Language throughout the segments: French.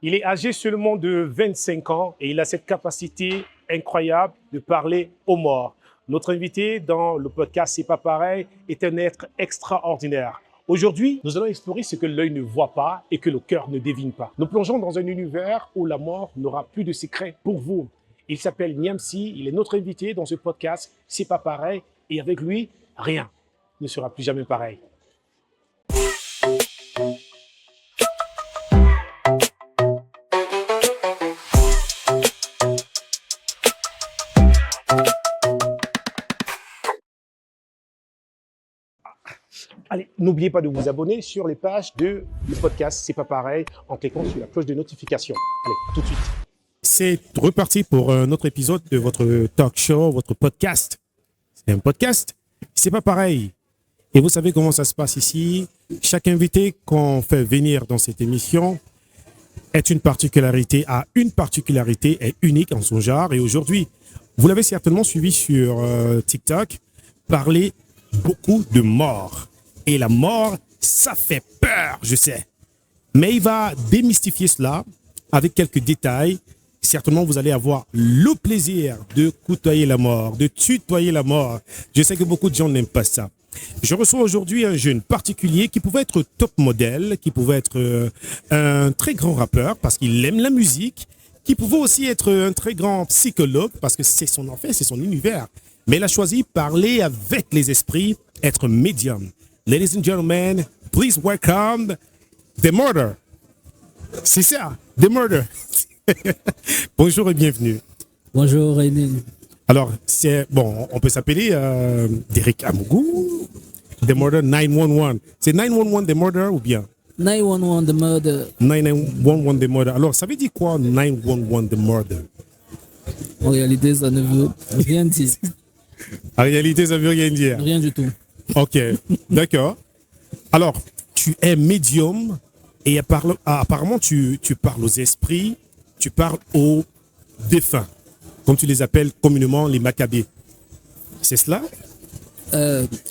Il est âgé seulement de 25 ans et il a cette capacité incroyable de parler aux morts. Notre invité dans le podcast C'est pas pareil est un être extraordinaire. Aujourd'hui, nous allons explorer ce que l'œil ne voit pas et que le cœur ne devine pas. Nous plongeons dans un univers où la mort n'aura plus de secret pour vous. Il s'appelle Niamsi, il est notre invité dans ce podcast C'est pas pareil et avec lui, rien ne sera plus jamais pareil. Allez, n'oubliez pas de vous abonner sur les pages du podcast C'est pas pareil en cliquant sur la cloche de notification. Allez, tout de suite. C'est reparti pour un autre épisode de votre talk show, votre podcast. C'est un podcast, c'est pas pareil. Et vous savez comment ça se passe ici. Chaque invité qu'on fait venir dans cette émission est une particularité, a une particularité, est unique en son genre. Et aujourd'hui, vous l'avez certainement suivi sur TikTok, parler beaucoup de mort. Et la mort, ça fait peur, je sais. Mais il va démystifier cela avec quelques détails. Certainement, vous allez avoir le plaisir de côtoyer la mort, de tutoyer la mort. Je sais que beaucoup de gens n'aiment pas ça. Je reçois aujourd'hui un jeune particulier qui pouvait être top modèle, qui pouvait être un très grand rappeur parce qu'il aime la musique, qui pouvait aussi être un très grand psychologue parce que c'est son enfer, c'est son univers. Mais il a choisi parler avec les esprits, être médium. Ladies and gentlemen, please welcome The Murder. C'est ça, The Murder. Bonjour et bienvenue. Bonjour René. Alors, c'est bon, on peut s'appeler Derek Amougou, The Murder 911. C'est 911 The Murder ou bien 911 The Murder. 911 The Murder. Alors, ça veut dire quoi 911 The Murder? En réalité, ça ne veut rien dire. En réalité, ça veut rien dire. Rien du tout. Ok, d'accord. Alors, tu es médium et apparemment, tu parles aux esprits, tu parles aux défunts, comme tu les appelles communément les Maccabées. C'est cela?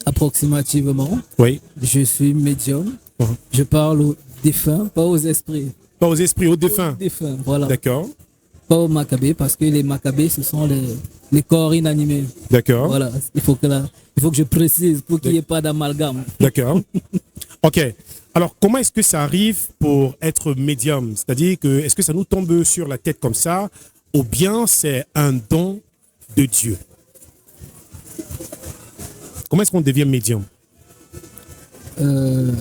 Approximativement. Oui. Je suis médium. Je parle aux défunts, pas aux esprits. Pas aux esprits, aux défunts. Aux défunts, voilà. D'accord. Pas aux Maccabées, parce que les Maccabées, ce sont les corps inanimés. D'accord. Voilà, il faut que je précise pour qu'il n'y ait pas d'amalgame. D'accord. Ok. Alors, comment est-ce que ça arrive pour être médium? C'est-à-dire que, est-ce que ça nous tombe sur la tête comme ça, ou bien c'est un don de Dieu? Comment est-ce qu'on devient médium? Je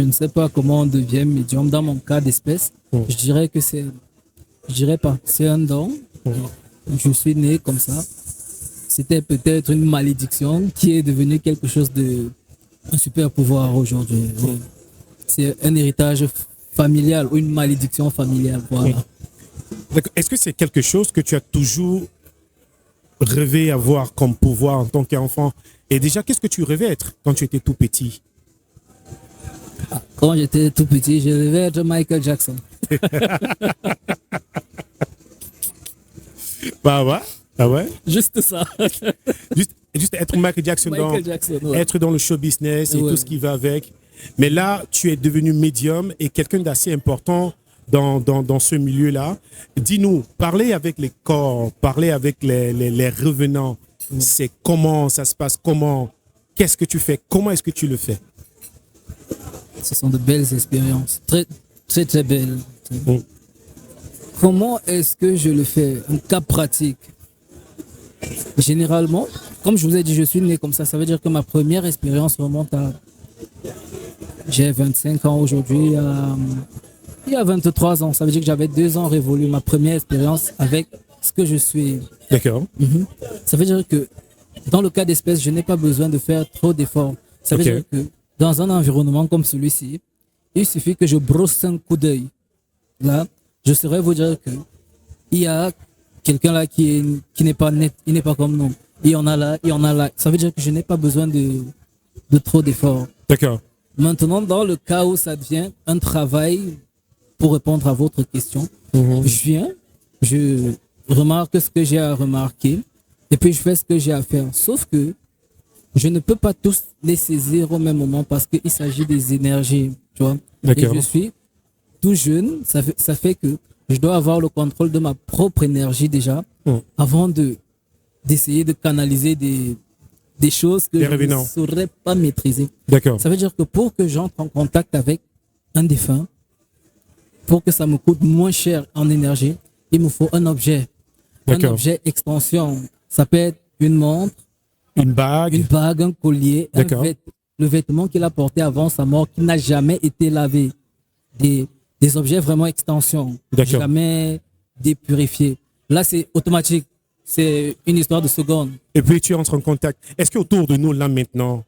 ne sais pas comment on devient médium. Dans mon cas d'espèce, je dirais que c'est un don. Je suis né comme ça. C'était peut-être une malédiction qui est devenue quelque chose un super pouvoir aujourd'hui. C'est un héritage familial ou une malédiction familiale. Voilà. D'accord. Est-ce que c'est quelque chose que tu as toujours rêvé avoir comme pouvoir en tant qu'enfant? Et déjà, qu'est-ce que tu rêvais être quand tu étais tout petit? Quand j'étais tout petit, je rêvais être Michael Jackson. Bah ouais. Ah ouais? Juste ça. Juste être Michael Jackson, Ouais. être dans le show business et Ouais. tout ce qui va avec. Mais là, tu es devenu médium et quelqu'un d'assez important dans ce milieu-là. Dis-nous, parler avec les corps, parler avec les revenants, c'est comment ça se passe, qu'est-ce que tu fais, comment est-ce que tu le fais? Ce sont de belles expériences. Très, très, très belles. Comment est-ce que je le fais? Un cas pratique. Généralement, comme je vous ai dit, je suis né comme ça. Ça veut dire que ma première expérience remonte à... J'ai 25 ans aujourd'hui. Il y a 23 ans. Ça veut dire que j'avais 2 ans révolu ma première expérience avec ce que je suis. D'accord. Ça veut dire que dans le cas d'espèce, je n'ai pas besoin de faire trop d'efforts. Ça veut dire que dans un environnement comme celui-ci, il suffit que je brosse un coup d'œil. Là, je saurais vous dire que il y a quelqu'un là qui n'est pas net, il n'est pas comme nous. Il y en a là, il y en a là. Ça veut dire que je n'ai pas besoin de trop d'efforts. D'accord. Maintenant, dans le cas où ça devient un travail, pour répondre à votre question, je viens, je remarque ce que j'ai à remarquer et puis je fais ce que j'ai à faire. Sauf que je ne peux pas tous les saisir au même moment parce qu'il s'agit des énergies, tu vois. Et je suis tout jeune, ça fait que je dois avoir le contrôle de ma propre énergie déjà avant d'essayer de canaliser des choses que je ne saurais pas maîtriser. D'accord. Ça veut dire que pour que j'entre en contact avec un défunt, pour que ça me coûte moins cher en énergie, il me faut un objet. Un objet extension. Ça peut être une montre, une bague, un collier, le vêtement qu'il a porté avant sa mort qui n'a jamais été lavé. Des objets vraiment extension, jamais dépurifiés. Là, c'est automatique. C'est une histoire de secondes. Et puis, tu entres en contact. Est-ce qu'autour de nous, là, maintenant,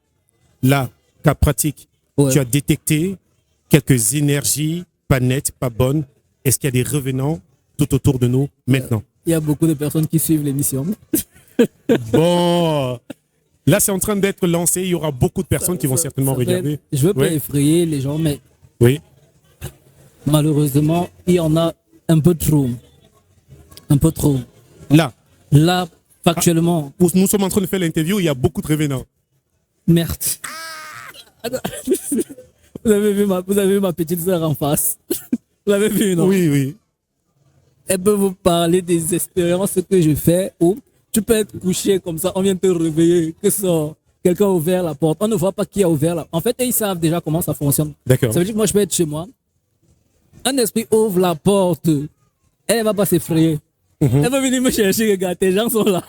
là, cas pratique, tu as détecté quelques énergies pas nettes, pas bonnes? Est-ce qu'il y a des revenants tout autour de nous, maintenant? Il y a beaucoup de personnes qui suivent l'émission. Bon, là, c'est en train d'être lancé. Il y aura beaucoup de personnes qui vont certainement regarder. Je ne veux pas effrayer les gens, mais malheureusement, il y en a un peu trop. Un peu trop. Là, factuellement. Nous sommes en train de faire l'interview, il y a beaucoup de revenants. Merde. Vous avez vu ma petite sœur en face. Vous l'avez vu, non? Oui. Elle peut vous parler des expériences que je fais où tu peux être couché comme ça, on vient te réveiller, que ça, quelqu'un a ouvert la porte. On ne voit pas qui a ouvert la porte. En fait, ils savent déjà comment ça fonctionne. D'accord. Ça veut dire que moi, je peux être chez moi. Un esprit ouvre la porte. Elle ne va pas s'effrayer. Elle va venir me chercher, regarde, tes gens sont là.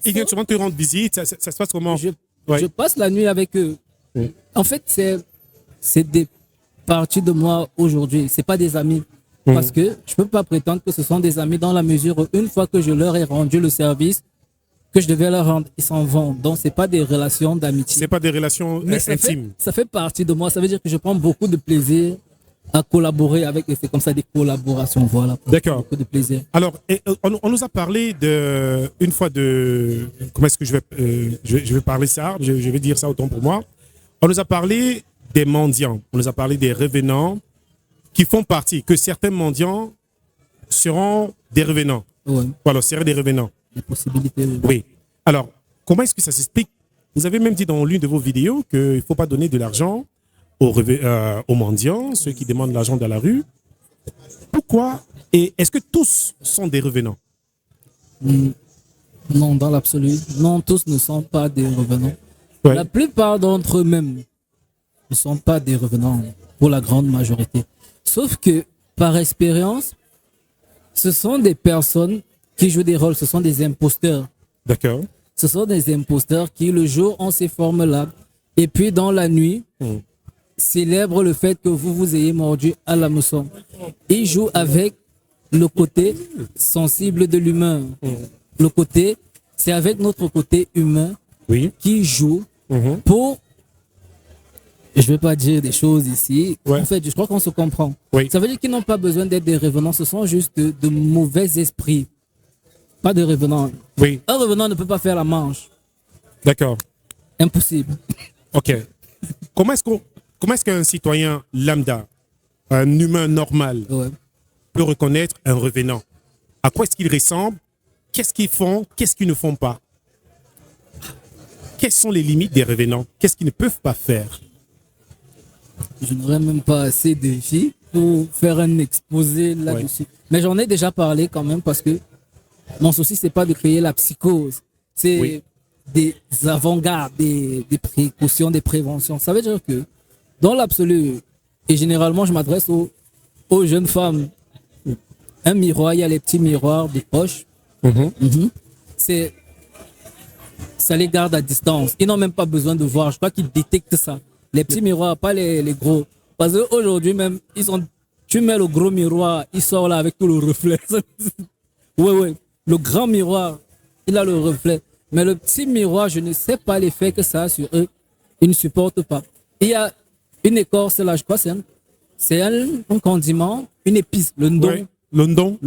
Ils viennent souvent te rendre visite, ça se passe comment? Je passe la nuit avec eux. En fait, c'est des parties de moi aujourd'hui. C'est pas des amis. Parce que je peux pas prétendre que ce sont des amis dans la mesure où une fois que je leur ai rendu le service que je devais leur rendre, ils s'en vont. Donc, c'est pas des relations d'amitié. C'est pas des relations intimes. Ça fait partie de moi. Ça veut dire que je prends beaucoup de plaisir à collaborer avec eux. C'est comme ça des collaborations. Voilà. D'accord. Beaucoup de plaisir. Alors, on nous a parlé une fois de, comment est-ce que je vais parler ça? Je vais dire ça autant pour moi. On nous a parlé des mendiants. On nous a parlé des revenants qui font partie, que certains mendiants seront des revenants. Voilà, seraient des revenants. Des possibilités. Oui. Alors, comment est-ce que ça s'explique? Vous avez même dit dans l'une de vos vidéos qu'il ne faut pas donner de l'argent aux mendiants, ceux qui demandent l'argent dans la rue. Pourquoi? Et est-ce que tous sont des revenants? Non, dans l'absolu. Non, tous ne sont pas des revenants. Ouais. La plupart d'entre eux-mêmes ne sont pas des revenants pour la grande majorité. Sauf que, par expérience, ce sont des personnes qui jouent des rôles, ce sont des imposteurs. D'accord. Ce sont des imposteurs qui, le jour, ont ces formes-là, et puis dans la nuit, célèbrent le fait que vous ayez mordu à l'hameçon. Ils jouent avec le côté sensible de l'humain. Le côté, c'est avec notre côté humain qui joue pour... Je ne vais pas dire des choses ici. En fait, je crois qu'on se comprend. Ça veut dire qu'ils n'ont pas besoin d'être des revenants. Ce sont juste de mauvais esprits. Pas de revenants. Un revenant ne peut pas faire la manche. D'accord. Impossible. OK. Comment est-ce qu'un citoyen lambda, un humain normal, peut reconnaître un revenant? À quoi est-ce qu'ils ressemblent? Qu'est-ce qu'ils font? Qu'est-ce qu'ils ne font pas? Quelles sont les limites des revenants? Qu'est-ce qu'ils ne peuvent pas faire? Je n'aurais même pas assez de filles pour faire un exposé là-dessus. Mais j'en ai déjà parlé quand même parce que mon souci, c'est pas de créer la psychose. C'est des avant-gardes, des précautions, des préventions. Ça veut dire que dans l'absolu, et généralement, je m'adresse aux jeunes femmes. Un miroir, il y a les petits miroirs de poche. Ça les garde à distance. Ils n'ont même pas besoin de voir. Je crois qu'ils détectent ça. Les petits miroirs, pas les gros. Parce qu'aujourd'hui même, tu mets le gros miroir, il sort là avec tout le reflet. Le grand miroir, il a le reflet. Mais le petit miroir, je ne sais pas l'effet que ça a sur eux. Ils ne supportent pas. Il y a une écorce là, je crois, c'est un condiment, une épice, le ndon. Le ndon?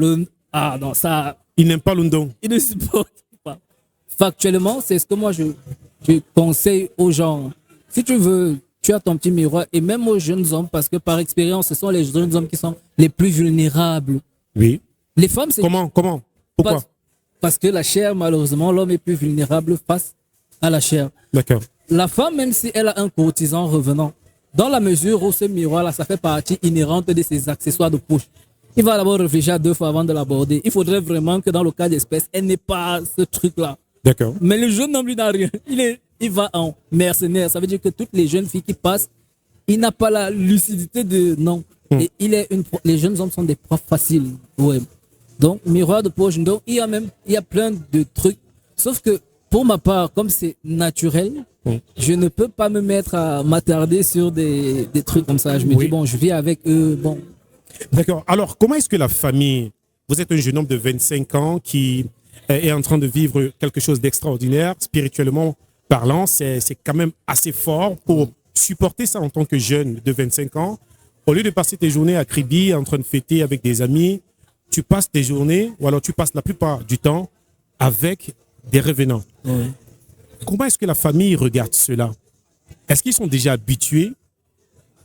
Ah non, ça... Il n'aime pas le ndon. Il ne supporte pas. Factuellement, c'est ce que moi je conseille aux gens. Si tu veux, tu as ton petit miroir, et même aux jeunes hommes, parce que par expérience, ce sont les jeunes hommes qui sont les plus vulnérables. Oui. Les femmes, c'est... Comment? Pourquoi? Parce que la chair, malheureusement, l'homme est plus vulnérable face à la chair. D'accord. La femme, même si elle a un courtisan revenant, dans la mesure où ce miroir-là, ça fait partie inhérente de ses accessoires de poche. Il va d'abord réfléchir à 2 fois avant de l'aborder. Il faudrait vraiment que dans le cas d'espèce, elle n'ait pas ce truc-là. D'accord. Mais le jeune homme, lui, n'a rien. Il va en mercenaire. Ça veut dire que toutes les jeunes filles qui passent, il n'a pas la lucidité de non. Et les jeunes hommes sont des profs faciles. Ouais. Donc, miroir de poche. Donc, il y a plein de trucs. Sauf que, pour ma part, comme c'est naturel, je ne peux pas me mettre à m'attarder sur des trucs comme ça. Je me dis, bon, je vis avec eux. Bon. D'accord. Alors, comment est-ce que la famille, vous êtes un jeune homme de 25 ans qui est en train de vivre quelque chose d'extraordinaire, spirituellement parlant, c'est quand même assez fort pour supporter ça en tant que jeune de 25 ans. Au lieu de passer tes journées à Kribi en train de fêter avec des amis, tu passes tes journées, ou alors tu passes la plupart du temps avec des revenants. Comment est-ce que la famille regarde cela? Est-ce qu'ils sont déjà habitués?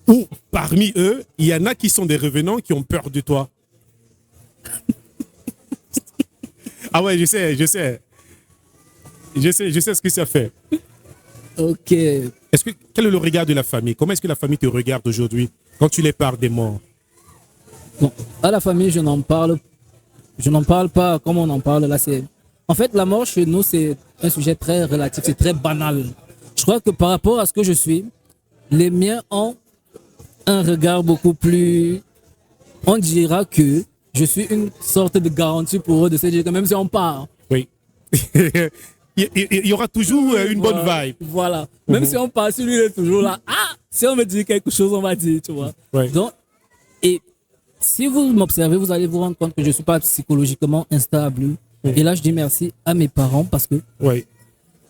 Ou parmi eux, il y en a qui sont des revenants qui ont peur de toi? Ah ouais, je sais ce que ça fait. Ok. Quel est le regard de la famille? Comment est-ce que la famille te regarde aujourd'hui quand tu les parles des morts? Bon, à la famille, je n'en parle pas comme on en parle là. En fait, la mort chez nous, c'est un sujet très relatif, c'est très banal. Je crois que par rapport à ce que je suis, les miens ont un regard beaucoup plus... On dira que je suis une sorte de garantie pour eux de se dire que même si on part... Oui. il y aura toujours une bonne vibe. Voilà. Même si on part, si lui il est toujours là, si on me dit quelque chose, on va dire, tu vois. Oui. Donc, et si vous m'observez, vous allez vous rendre compte que je ne suis pas psychologiquement instable. Et là, je dis merci à mes parents parce que... Oui.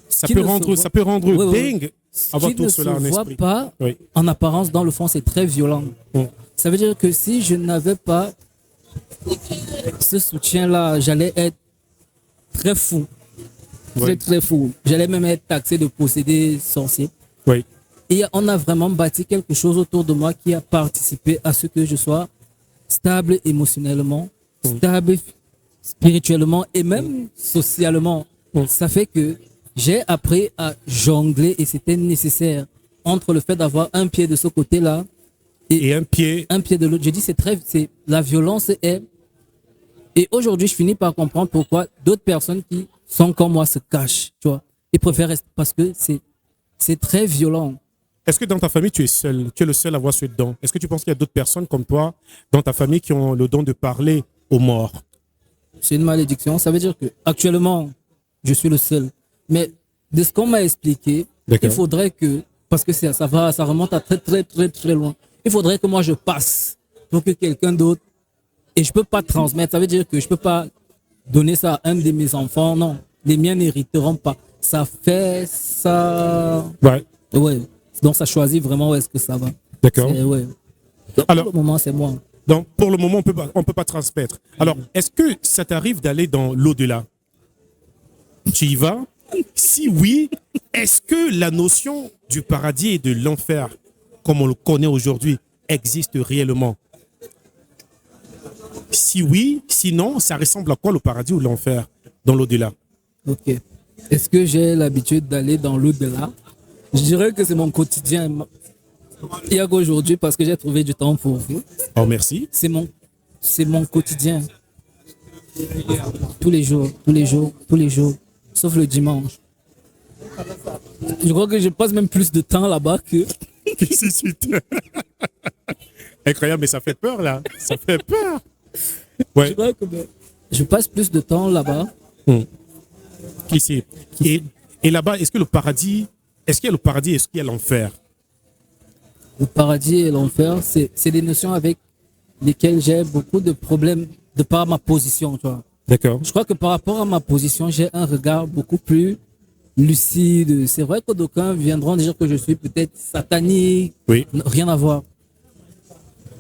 Ça peut rendre dingue avoir tout cela en esprit. Ce qui ne se voit pas en apparence, dans le fond, c'est très violent. Ça veut dire que si je n'avais pas ce soutien-là, j'allais être très fou. Très fou. J'allais même être taxé de posséder sorcier. Oui. Et on a vraiment bâti quelque chose autour de moi qui a participé à ce que je sois stable émotionnellement, stable spirituellement et même socialement. Ça fait que j'ai appris à jongler et c'était nécessaire entre le fait d'avoir un pied de ce côté-là et un pied de l'autre. Je dis la violence est... Et aujourd'hui, je finis par comprendre pourquoi d'autres personnes qui sont comme moi se cachent, tu vois. Ils préfèrent rester parce que c'est très violent. Est-ce que dans ta famille, tu es le seul à avoir ce don? Est-ce que tu penses qu'il y a d'autres personnes comme toi dans ta famille qui ont le don de parler aux morts? C'est une malédiction. Ça veut dire que actuellement, je suis le seul. Mais de ce qu'on m'a expliqué, il faudrait que, parce que ça remonte à très, très, très, très loin. Il faudrait que moi je passe pour que quelqu'un d'autre, et je peux pas transmettre. Ça veut dire que je peux pas donner ça à un de mes enfants. Non, les miens n'hériteront pas. Ça fait ça. Ouais. Donc ça choisit vraiment où est-ce que ça va. D'accord. Ouais. Alors, pour le moment, c'est moi. Donc pour le moment, on peut pas transmettre. Alors, est-ce que ça t'arrive d'aller dans l'au-delà? Tu y vas? Si oui, est-ce que la notion du paradis et de l'enfer, comme on le connaît aujourd'hui, existe réellement? Si oui, sinon, ça ressemble à quoi le paradis ou l'enfer dans l'au-delà? Ok. Est-ce que j'ai l'habitude d'aller dans l'au-delà? Je dirais que c'est mon quotidien. Il y a qu'aujourd'hui, parce que j'ai trouvé du temps pour vous. Oh, merci. C'est mon quotidien. Tous les jours. Sauf le dimanche. Je crois que je passe même plus de temps là-bas que... Ici. Incroyable, mais ça fait peur, là. Ça fait peur. Ouais. Je crois que je passe plus de temps là-bas. Qu'ici. Et là-bas, est-ce qu'il y a le paradis, est-ce qu'il y a l'enfer? Le paradis et l'enfer, c'est des notions avec lesquelles j'ai beaucoup de problèmes de par ma position, tu vois. D'accord. Je crois que par rapport à ma position, j'ai un regard beaucoup plus lucide. C'est vrai que d'aucuns viendront dire que je suis peut-être satanique. Oui. Rien à voir.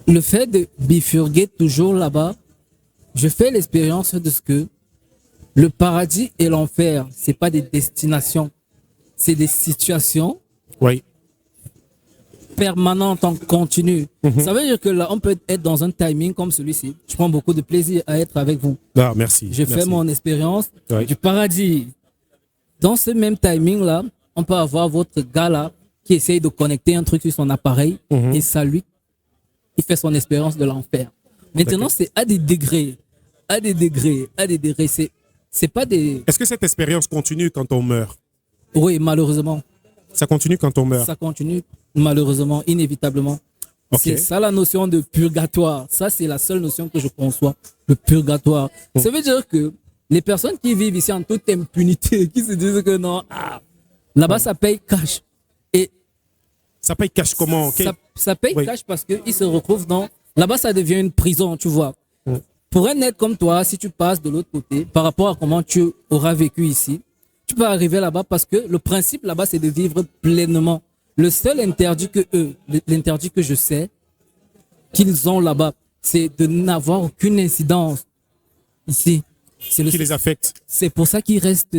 Le fait de bifurquer toujours là-bas, je fais l'expérience de ce que le paradis et l'enfer, c'est pas des destinations, c'est des situations. Oui. Permanentes en continu. Ça veut dire que là, on peut être dans un timing comme celui-ci. Je prends beaucoup de plaisir à être avec vous. Ah, merci. Je fais mon expérience du paradis. Dans ce même timing-là, on peut avoir votre gala qui essaye de connecter un truc sur son appareil et ça lui, il fait son expérience de l'enfer. Maintenant, c'est à des degrés. À des degrés. C'est pas des... Est-ce que cette expérience continue quand on meurt? Oui, malheureusement. Ça continue quand on meurt? Ça continue, malheureusement, inévitablement. C'est ça la notion de purgatoire. Ça, c'est la seule notion que je conçois, le purgatoire. Ça veut dire que les personnes qui vivent ici en toute impunité, qui se disent que non, là-bas, ça paye cash. Et ça paye cash comment? Ça paye cash parce qu'ils se retrouvent dans... Là-bas, ça devient une prison, tu vois. Pour un être comme toi, si tu passes de l'autre côté, par rapport à comment tu auras vécu ici, tu peux arriver là-bas parce que le principe là-bas, c'est de vivre pleinement. Le seul interdit l'interdit que je sais qu'ils ont là-bas, c'est de n'avoir aucune incidence ici. Qui les affecte. C'est pour ça qu'ils restent,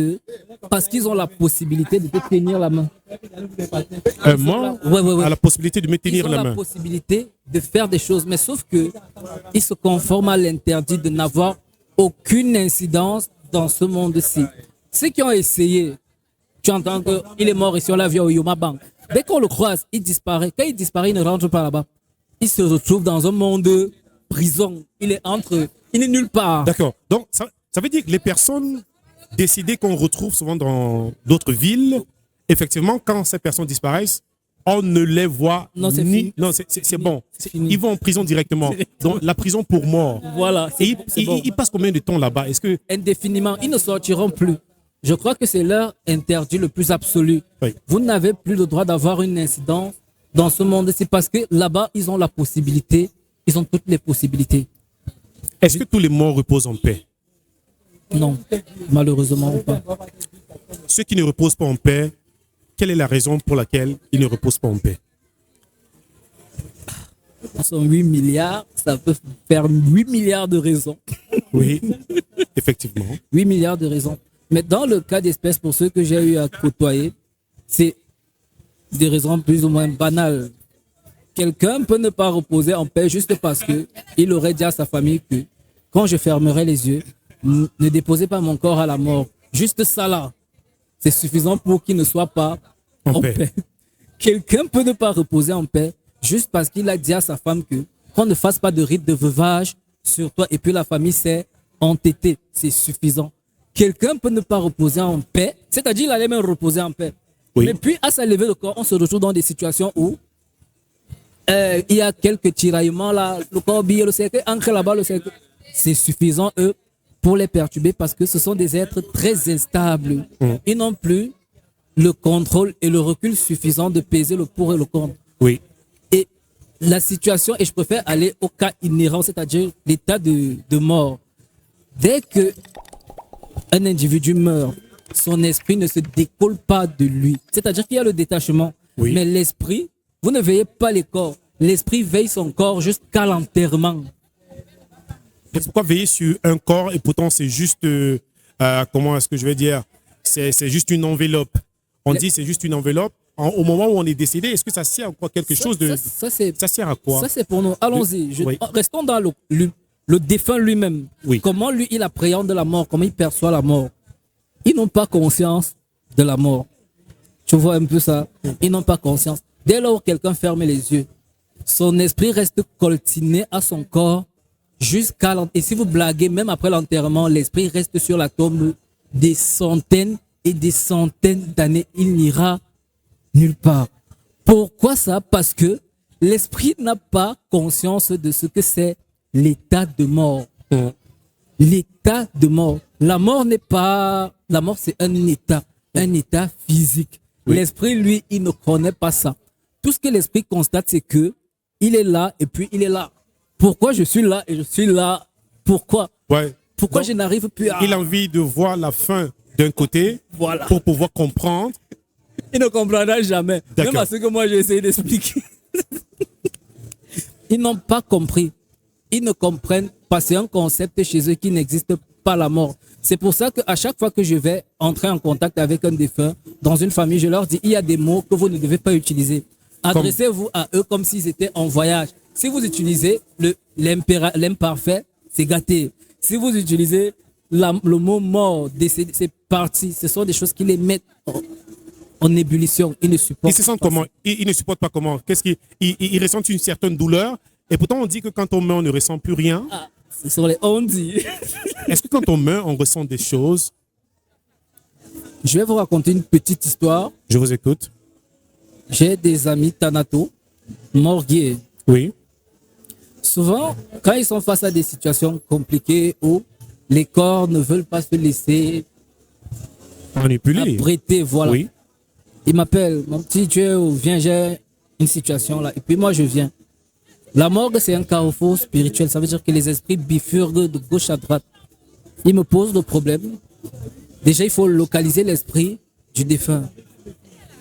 parce qu'ils ont la possibilité de te tenir la main. Moi, a la possibilité de me tenir la main. Ils ont la possibilité de faire des choses, mais sauf que ils se conforment à l'interdit de n'avoir aucune incidence dans ce monde-ci. Ceux qui ont essayé, tu entends qu'il est mort ici, on l'a vu au Yoma Bank. Dès qu'on le croise, il disparaît. Quand il disparaît, il ne rentre pas là-bas. Il se retrouve dans un monde de prison. Il est nulle part. D'accord. Donc, ça veut dire que les personnes décédées qu'on retrouve souvent dans d'autres villes, effectivement, quand ces personnes disparaissent, on ne les voit ni... Non, c'est bon. Ils vont en prison directement. Donc, la prison pour mort. Voilà. Et ils passent combien de temps là-bas? Indéfiniment. Ils ne sortiront plus. Je crois que c'est leur interdit le plus absolu. Oui. Vous n'avez plus le droit d'avoir une incidence dans ce monde. C'est parce que là-bas, ils ont la possibilité. Ils ont toutes les possibilités. Est-ce que tous les morts reposent en paix? Non, malheureusement pas. Ceux qui ne reposent pas en paix, quelle est la raison pour laquelle ils ne reposent pas en paix? Ils sont 8 milliards, ça peut faire 8 milliards de raisons. Oui, effectivement. 8 milliards de raisons. Mais dans le cas d'espèce, pour ceux que j'ai eu à côtoyer, c'est des raisons plus ou moins banales. Quelqu'un peut ne pas reposer en paix juste parce qu'il aurait dit à sa famille que quand je fermerai les yeux, ne déposez pas mon corps à la mort. Juste ça là, c'est suffisant pour qu'il ne soit pas en paix. Quelqu'un peut ne pas reposer en paix juste parce qu'il a dit à sa femme qu'on ne fasse pas de rite de veuvage sur toi et puis la famille s'est entêtée. C'est suffisant. Quelqu'un peut ne pas reposer en paix, c'est-à-dire il allait même reposer en paix. Oui. Mais puis à sa levée de corps, on se retrouve dans des situations où il y a quelques tiraillements là, le corps bille, le cercle, ancré là-bas, le cercle. C'est suffisant, eux, pour les perturber parce que ce sont des êtres très instables. Ils n'ont plus le contrôle et le recul suffisant de peser le pour et le contre. Oui. Et la situation, et je préfère aller au cas inhérent, c'est-à-dire l'état de mort. Dès que un individu meurt, son esprit ne se décolle pas de lui. C'est-à-dire qu'il y a le détachement. Oui. Mais l'esprit, vous ne veillez pas les corps. L'esprit veille son corps jusqu'à l'enterrement. Mais pourquoi veiller sur un corps et pourtant c'est juste, comment est-ce que je vais dire, c'est juste une enveloppe. On dit c'est juste une enveloppe. Au moment où on est décédé, est-ce que ça sert à quoi quelque chose de... Ça sert à quoi? Ça c'est pour nous. Allons-y. Oui. Restons dans le défunt lui-même. Oui. Comment lui, il appréhende la mort, comment il perçoit la mort. Ils n'ont pas conscience de la mort. Tu vois un peu ça? Ils n'ont pas conscience. Dès lors que quelqu'un ferme les yeux, son esprit reste coltiné à son corps jusqu'à l'enterrement. Et si vous blaguez, même après l'enterrement, l'esprit reste sur la tombe des centaines et des centaines d'années. Il n'ira nulle part. Pourquoi ça? Parce que l'esprit n'a pas conscience de ce que c'est l'état de mort. L'état de mort. La mort n'est pas... La mort, c'est un état physique. Oui. L'esprit, lui, il ne connaît pas ça. Tout ce que l'esprit constate, c'est que il est là et puis il est là. Pourquoi je suis là et je suis là? Pourquoi? Ouais. Pourquoi je n'arrive plus à... Il a envie de voir la fin d'un côté pour pouvoir comprendre. Il ne comprendra jamais. Même à ce que moi j'ai essayé d'expliquer. Ils n'ont pas compris. Ils ne comprennent pas. C'est un concept chez eux qui n'existe pas, la mort. C'est pour ça qu'à chaque fois que je vais entrer en contact avec un défunt dans une famille, je leur dis, il y a des mots que vous ne devez pas utiliser. Adressez-vous à eux comme s'ils étaient en voyage. Si vous utilisez l'imparfait, c'est gâté. Si vous utilisez le mot mort, décédé, c'est parti. Ce sont des choses qui les mettent en ébullition. Ils ne supportent Ils se sentent comment? Ils ne supportent pas comment? Qu'est-ce ils ressentent une certaine douleur. Et pourtant, on dit que quand on meurt, on ne ressent plus rien. Ah, ce sont les on dit. Est-ce que quand on meurt, on ressent des choses? Je vais vous raconter une petite histoire. Je vous écoute. J'ai des amis Thanato, morguiers. Oui. Souvent, quand ils sont face à des situations compliquées où les corps ne veulent pas se laisser Manipuler. apprêter, voilà. Oui. Ils m'appellent, mon petit Dieu, viens, j'ai une situation là. Et puis moi, je viens. La morgue, c'est un carrefour spirituel. Ça veut dire que les esprits bifurquent de gauche à droite. Ils me posent le problème. Déjà, il faut localiser l'esprit du défunt.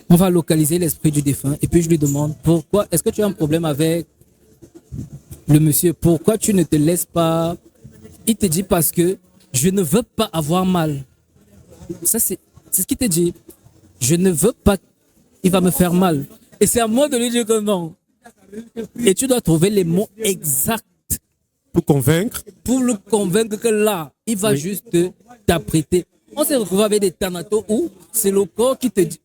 On va localiser l'esprit du défunt. Et puis, je lui demande, pourquoi, est-ce que tu as un problème avec le monsieur? Pourquoi tu ne te laisses pas? Il te dit parce que je ne veux pas avoir mal. Ça, c'est ce qu'il te dit. Je ne veux pas, il va me faire mal. Et c'est à moi de lui dire que non. Et tu dois trouver les mots exacts Pour convaincre. pour le convaincre que là, il va juste t'apprêter. On s'est retrouvé avec des thanatos où c'est le corps qui te dit,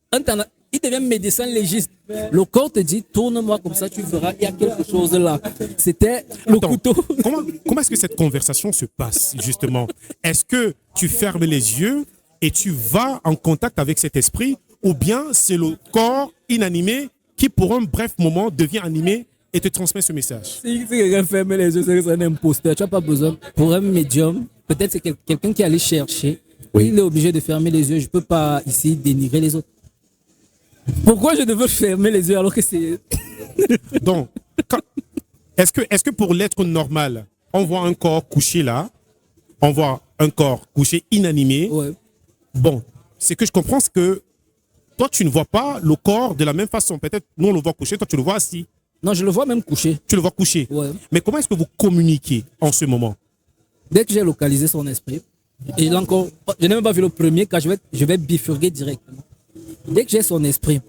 il devient médecin légiste. Le corps te dit, tourne-moi comme ça, tu verras, il y a quelque chose là. C'était le couteau. Comment est-ce que cette conversation se passe, justement? Est-ce que tu fermes les yeux et tu vas en contact avec cet esprit, ou bien c'est le corps inanimé qui, pour un bref moment, devient animé et te transmet ce message? Si quelqu'un ferme les yeux, c'est que c'est un imposteur. Tu n'as pas besoin. Pour un médium, peut-être c'est quelqu'un qui allait chercher. Oui. Il est obligé de fermer les yeux. Je ne peux pas ici dénigrer les autres. Pourquoi je devais fermer les yeux alors que c'est... Donc, est-ce que pour l'être normal, on voit un corps couché là, on voit un corps couché inanimé? Ouais. Bon, ce que je comprends, c'est que toi, tu ne vois pas le corps de la même façon. Peut-être nous, on le voit couché, toi, tu le vois assis. Non, je le vois même couché. Tu le vois couché. Ouais. Mais comment est-ce que vous communiquez en ce moment? Dès que j'ai localisé son esprit, et là encore, je n'ai même pas vu le premier car je vais bifurquer directement. Dès que j'ai son esprit,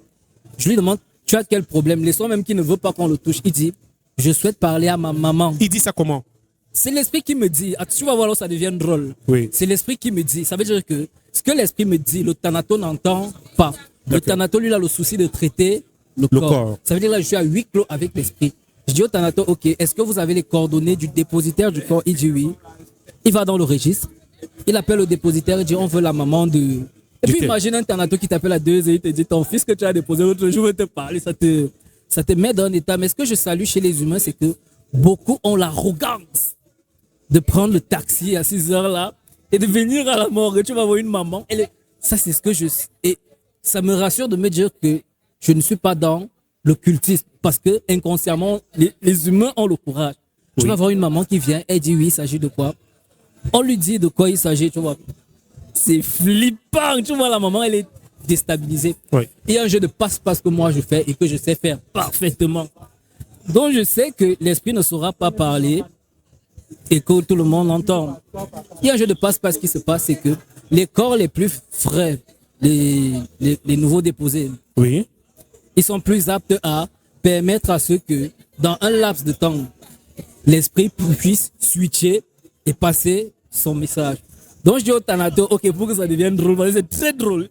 je lui demande, tu as quel problème? Les sons même qui ne veut pas qu'on le touche, il dit, je souhaite parler à ma maman. Il dit ça comment? C'est l'esprit qui me dit, ah, tu vas voir là, ça devient drôle. Oui. C'est l'esprit qui me dit, ça veut dire que ce que l'esprit me dit, le thanato n'entend pas. Le thanato, lui, a le souci de traiter le corps. Ça veut dire là, je suis à huis clos avec l'esprit. Je dis au thanato, ok, est-ce que vous avez les coordonnées du dépositaire du corps? Il dit oui. Il va dans le registre. Il appelle le dépositaire, il dit, on veut la maman de... Et puis imagine un thanato qui t'appelle à 2 et il te dit, ton fils que tu as déposé l'autre jour veut te parler, ça te met dans un état. Mais ce que je salue chez les humains, c'est que beaucoup ont l'arrogance de prendre le taxi à 6 heures là et de venir à la morgue. Tu vas voir une maman. Ça, c'est ce que je... Et ça me rassure de me dire que je ne suis pas dans l'occultisme parce que inconsciemment, les humains ont le courage. Tu vas voir une maman qui vient, elle dit oui, il s'agit de quoi? On lui dit de quoi il s'agit, tu vois. C'est flippant, tu vois, la maman, elle est déstabilisée. Oui. Il y a un jeu de passe-passe que moi je fais et que je sais faire parfaitement. Donc je sais que l'esprit ne saura pas parler et que tout le monde entend. Il y a un jeu de passe-passe qui se passe, c'est que les corps les plus frais, les nouveaux déposés, Oui. ils sont plus aptes à permettre à ceux que, dans un laps de temps, l'esprit puisse switcher et passer son message. Donc je dis au thanato, ok, pour que ça devienne drôle, parce que c'est très drôle.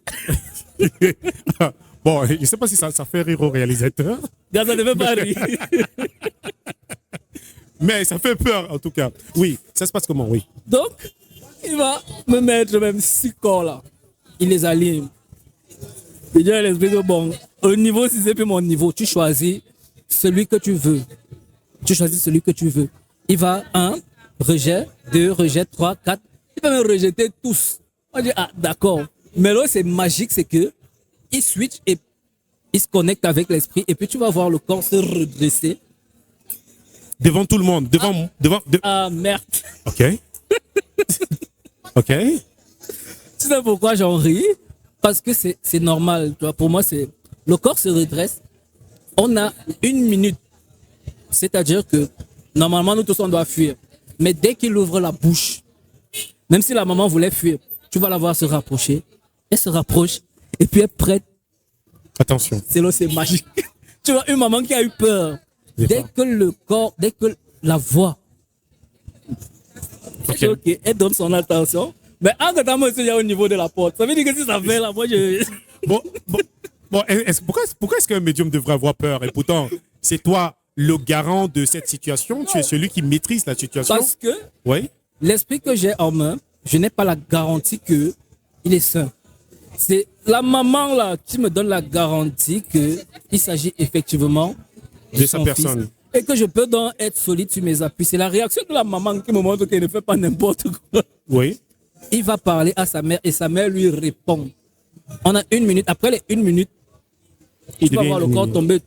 Bon, je ne sais pas si ça fait rire au réalisateur. Ça ne devait pas rire. Mais ça fait peur, en tout cas. Oui, ça se passe comment, oui. Donc, il va me mettre même 6 corps là. Il les aligne. Il dit à l'esprit que bon, au niveau, si c'est plus mon niveau, tu choisis celui que tu veux. Tu choisis celui que tu veux. Il va 1, rejet, 2, rejet, 3, 4. Il peut me rejeter tous. On dit, ah, d'accord. Mais là, c'est magique, c'est que il switch et il se connecte avec l'esprit. Et puis, tu vas voir le corps se redresser. Devant tout le monde. Ah, merde. OK. OK. Tu sais pourquoi j'en ris? Parce que c'est normal. Tu vois, pour moi, c'est le corps se redresse. On a 1 minute. C'est-à-dire que normalement, nous tous, on doit fuir. Mais dès qu'il ouvre la bouche, même si la maman voulait fuir, tu vas la voir se rapprocher. Elle se rapproche et puis elle est prête. Attention. C'est magique. Tu vois, une maman qui a eu peur. Dès que le corps, dès que la voix, ok, elle donne son attention. Mais en temps, moi, il y a au niveau de la porte. Ça veut dire que si ça fait là, moi, je... Bon, Bon, pourquoi est-ce qu'un médium devrait avoir peur? Et pourtant, c'est toi le garant de cette situation. Tu es celui qui maîtrise la situation. Parce que oui. l'esprit que j'ai en main, je n'ai pas la garantie que il est sain. C'est la maman là qui me donne la garantie qu'il s'agit effectivement de sa personne. Et que je peux donc être solide sur mes appuis. C'est la réaction de la maman qui me montre qu'elle ne fait pas n'importe quoi. Oui. Il va parler à sa mère et sa mère lui répond. On a 1 minute. Après les 1 minute, il va voir le corps tomber.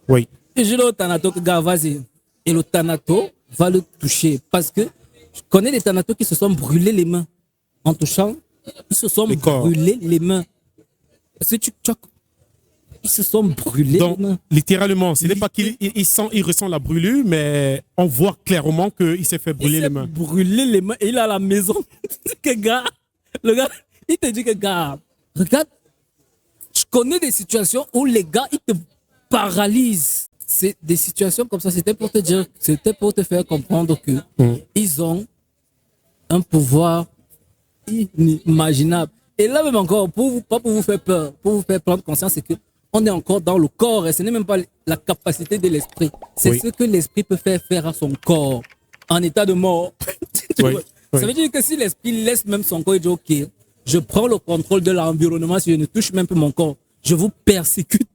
Oui. Et je dis au Thanato que gars, vas-y. Et le Thanato va le toucher. Parce que je connais des Thanatos qui se sont brûlés les mains en touchant. Ils se sont brûlés les mains. Parce que ils se sont brûlés donc, les mains. Littéralement, ce n'est pas qu'il ressent la brûlure, mais on voit clairement qu'il s'est fait brûler les mains. Brûler les mains et il est à la maison. Le gars, il te dit que gars, regarde, je connais des situations où les gars, ils te paralysent. C'est des situations comme ça, c'était pour te dire, c'était pour te faire comprendre que ils ont un pouvoir inimaginable. Et là même encore, pas pour vous faire peur, pour vous faire prendre conscience, c'est que on est encore dans le corps et ce n'est même pas la capacité de l'esprit. C'est ce que l'esprit peut faire à son corps en état de mort. Ça veut dire que si l'esprit laisse même son corps et dit ok, je prends le contrôle de l'environnement, si je ne touche même plus mon corps, je vous persécute.